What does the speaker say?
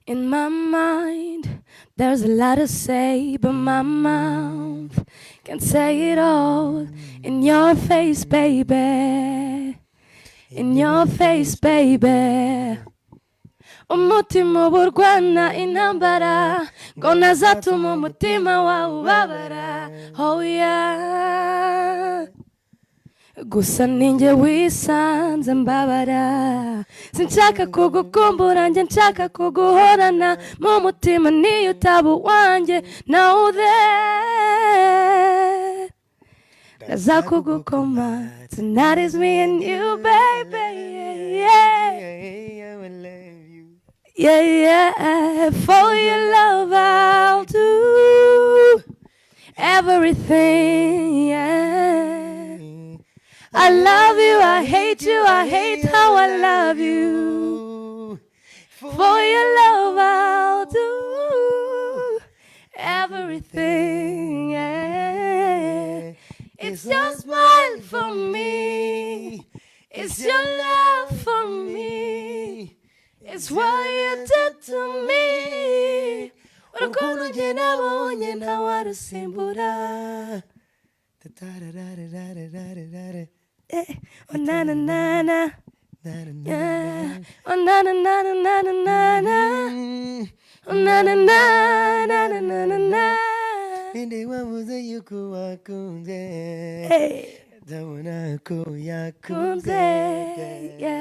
In my mind, there's a lot to say, but my mouth can't say it all. In your face, baby. In your face, baby. Umutima uburwana intambara ngo ntazatuma umutima wawe ubabara. Oh yeah. Gusa ninjye wisanze mbabara. Sinshaka kugukumbura njye nshaka kuguhorana mu mutima niyo utaba uwanjye. Now that ndaza kugukoma. Tonight is me and you, baby. Yeah, yeah, yeah. For your love I'll do everything, yeah. I love you, I hate how I love you. For your love I'll do everything, yeah. It's your smile for me, it's your love for me, it's what you did to me. Urukundo njye nabonye ntawarusimbura. Oh na na na na, yeah. Oh na na na na na na na, oh na na na na na na na. Inde wavuze yuko wakunze, ndabona ko yakunze, yeah.